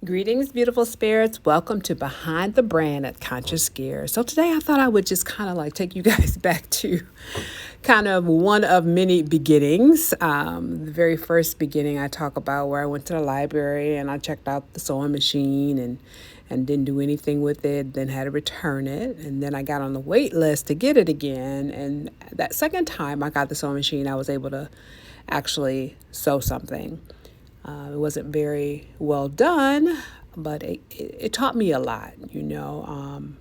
Greetings, beautiful spirits. Welcome to Behind the Brand at Conscious Gear. So today I thought I would just kind of like take you guys back to kind of one of many beginnings. The very first beginning I talk about where I went to the library and I checked out the sewing machine and didn't do anything with it, then had to return it. And then I got on the wait list to get it again. And that second time I got the sewing machine, I was able to actually sew something. It wasn't very well done, but it taught me a lot, and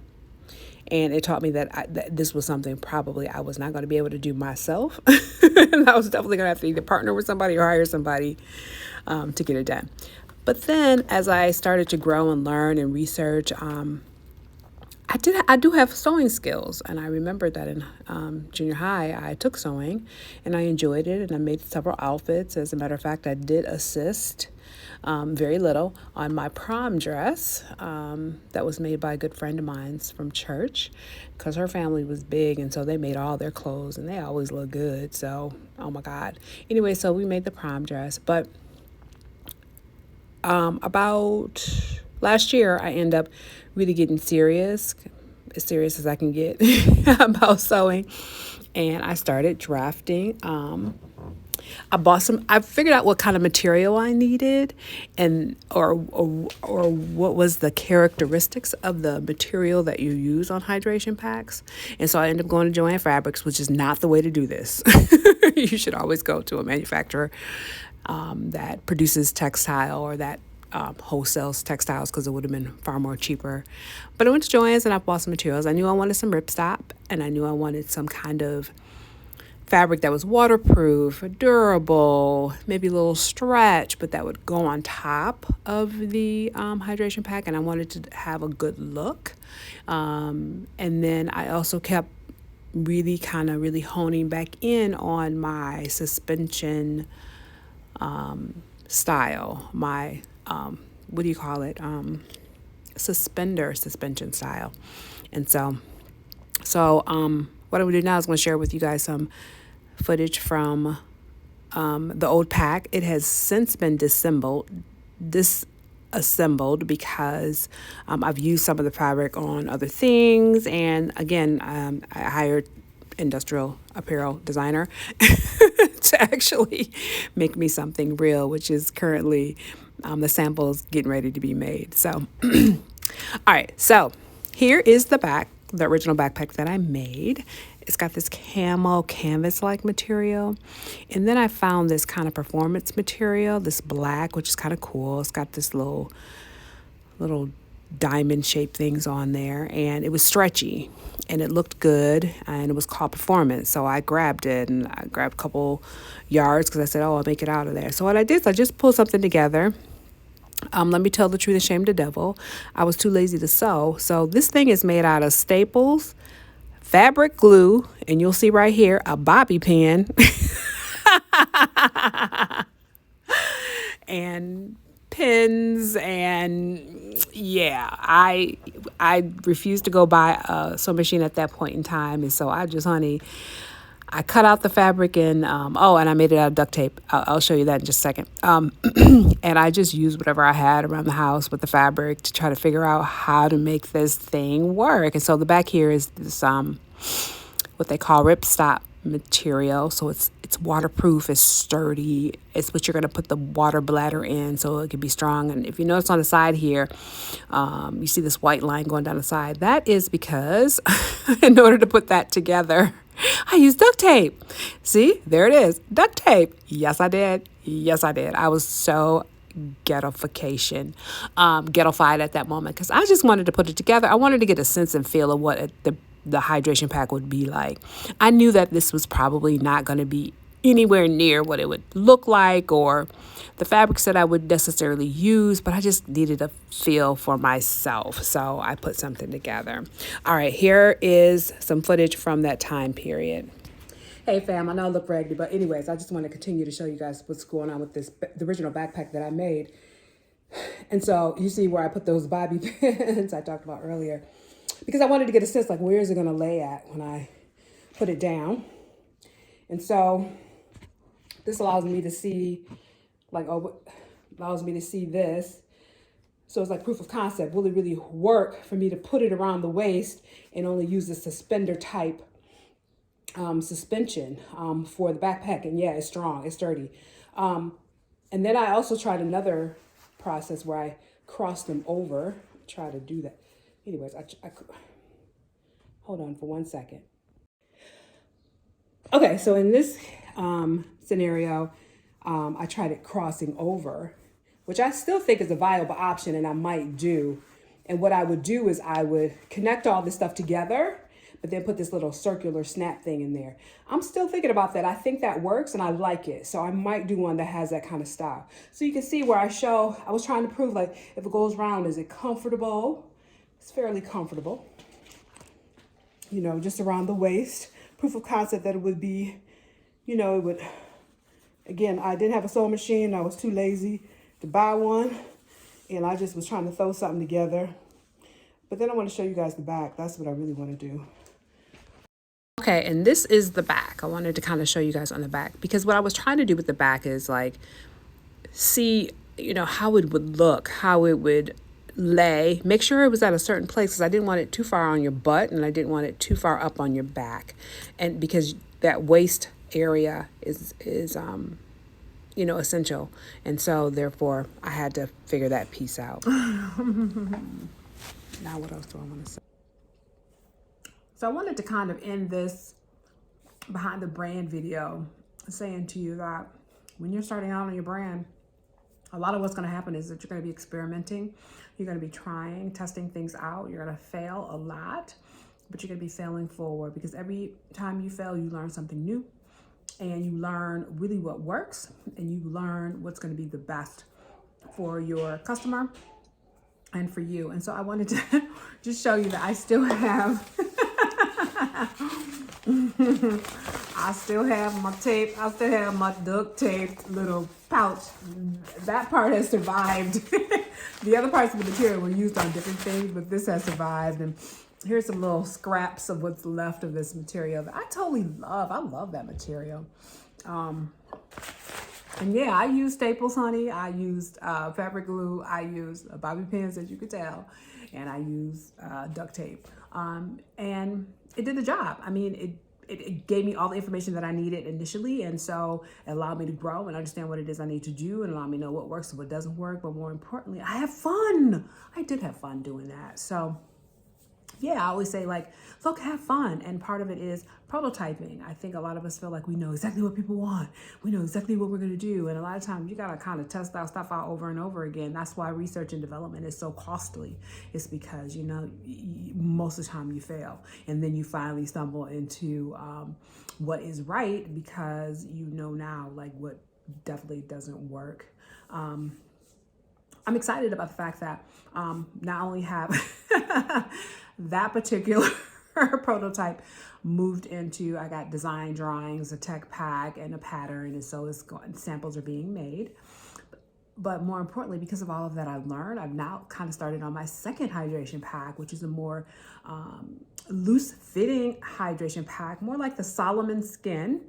it taught me that this was something probably I was not going to be able to do myself. And I was definitely going to have to either partner with somebody or hire somebody to get it done. But then as I started to grow and learn and research, I do have sewing skills, and I remember that in junior high I took sewing and I enjoyed it, and I made several outfits. As a matter of fact, I did assist very little on my prom dress that was made by a good friend of mine's from church, because her family was big, and so they made all their clothes and they always look good. So, oh my God. Anyway, so we made the prom dress, but about last year I ended up really getting serious, as serious as I can get about sewing. And I started drafting. I figured out what kind of material I needed or what was the characteristics of the material that you use on hydration packs. And so I ended up going to Joann Fabrics, which is not the way to do this. You should always go to a manufacturer that produces textile or that wholesales textiles, because it would have been far more cheaper. But I went to Joann's and I bought some materials. I knew I wanted some ripstop, and I knew I wanted some kind of fabric that was waterproof, durable, maybe a little stretch, but that would go on top of the hydration pack, and I wanted to have a good look. And then I also kept really honing back in on my suspension style, my what do you call it? Suspension style. And so what I'm going to do now is going to share with you guys some footage from the old pack. It has since been disassembled because I've used some of the fabric on other things. And again, I hired industrial apparel designer to actually make me something real, which is currently the samples getting ready to be made. So, all right. So here is the original backpack that I made. It's got this camo canvas-like material. And then I found this kind of performance material, this black, which is kind of cool. It's got this little diamond-shaped things on there, and it was stretchy and it looked good, and it was called performance. So I grabbed it, and I grabbed a couple yards because I said, I'll make it out of there. So what I did is I just pulled something together. Let me tell the truth and shame the devil. I was too lazy to sew. So this thing is made out of staples, fabric glue, and you'll see right here a bobby pin and pins. And yeah, I refused to go buy a sewing machine at that point in time. And so I cut out the fabric and and I made it out of duct tape. I'll show you that in just a second. And I just used whatever I had around the house with the fabric to try to figure out how to make this thing work. And so the back here is this what they call ripstop material. So it's waterproof, it's sturdy. It's what you're going to put the water bladder in so it can be strong. And if you notice on the side here, you see this white line going down the side. That is because in order to put that together, I used duct tape. See, there it is. Duct tape. Yes, I did. I was so ghettofied at that moment because I just wanted to put it together. I wanted to get a sense and feel of what the hydration pack would be like. I knew that this was probably not going to be anywhere near what it would look like or the fabrics that I would necessarily use, but I just needed a feel for myself. So I put something together. All right, here is some footage from that time period. Hey fam, I know I look raggedy, but anyways, I just want to continue to show you guys what's going on with the original backpack that I made. And so you see where I put those bobby pins I talked about earlier. because I wanted to get a sense like where is it going to lay at when I put it down. And so this allows me to see this. So it's like proof of concept. Will it really work for me to put it around the waist and only use the suspender type suspension for the backpack? And yeah, it's strong, it's sturdy. And then I also tried another process where I crossed them over. Try to do that. Anyways, I hold on for 1 second. Okay, so in this scenario, I tried it crossing over, which I still think is a viable option and I might do. And what I would do is I would connect all this stuff together, but then put this little circular snap thing in there. I'm still thinking about that. I think that works and I like it. So I might do one that has that kind of style. So you can see where I was trying to prove like if it goes round, is it comfortable? It's fairly comfortable, you know, just around the waist. Proof of concept that it would be, you know, it would, again, I didn't have a sewing machine. I was too lazy to buy one. And I just was trying to throw something together. But then I want to show you guys the back. That's what I really want to do. Okay, and this is the back. I wanted to kind of show you guys on the back because what I was trying to do with the back is like see, you know, how it would look, how it would lay, make sure it was at a certain place because I didn't want it too far on your butt and I didn't want it too far up on your back. And because that waist area is you know, essential. And so therefore I had to figure that piece out. Now what else do I want to say? So I wanted to kind of end this behind the brand video saying to you that when you're starting out on your brand, a lot of what's going to happen is that you're going to be experimenting. You're going to be trying, testing things out. You're going to fail a lot, but you're going to be failing forward because every time you fail, you learn something new and you learn really what works and you learn what's going to be the best for your customer and for you. And so I wanted to just show you that I still have I still have my tape. I still have my duct tape little pouch. That part has survived. The other parts of the material were used on different things, but this has survived. And here's some little scraps of what's left of this material that I totally love. I love that material. And yeah, I used staples, honey. I used fabric glue. I used bobby pins, as you could tell. And I used duct tape. And it did the job. I mean, it gave me all the information that I needed initially. And so it allowed me to grow and understand what it is I need to do and allow me to know what works and what doesn't work. But more importantly, I have fun. I did have fun doing that. So yeah, I always say like, look, have fun. And part of it is prototyping. I think a lot of us feel like we know exactly what people want. We know exactly what we're going to do. And a lot of times you got to kind of test that stuff out over and over again. That's why research and development is so costly. It's because, you know, most of the time you fail and then you finally stumble into what is right because you know now like what definitely doesn't work. I'm excited about the fact that not only have that particular prototype moved into, I got design drawings, a tech pack, and a pattern, and so samples are being made. But more importantly, because of all of that I've learned, I've now kind of started on my second hydration pack, which is a more loose-fitting hydration pack, more like the Solomon Skin.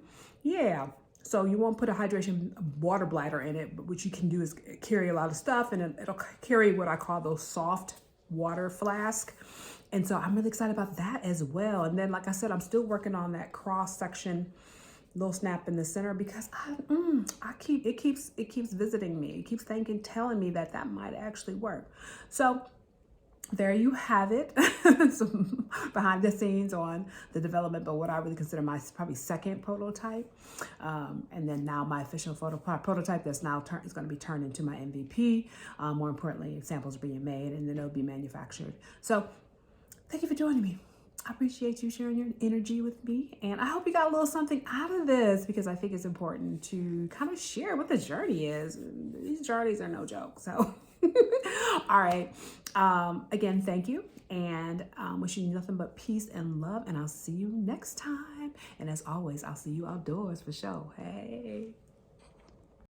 Yeah. So you won't put a hydration water bladder in it, but what you can do is carry a lot of stuff and it'll carry what I call those soft water flask. And so I'm really excited about that as well. And then, like I said, I'm still working on that cross section, little snap in the center because it keeps visiting me. It keeps telling me that might actually work. So there you have it. Some behind the scenes on the development, but what I really consider my probably second prototype. And then now my official prototype that's now is going to be turned into my MVP. More importantly, samples are being made and then it'll be manufactured. So thank you for joining me. I appreciate you sharing your energy with me. And I hope you got a little something out of this because I think it's important to kind of share what the journey is. These journeys are no joke. So, all right. Again, thank you. And wishing you nothing but peace and love. And I'll see you next time. And as always, I'll see you outdoors for sure. Hey.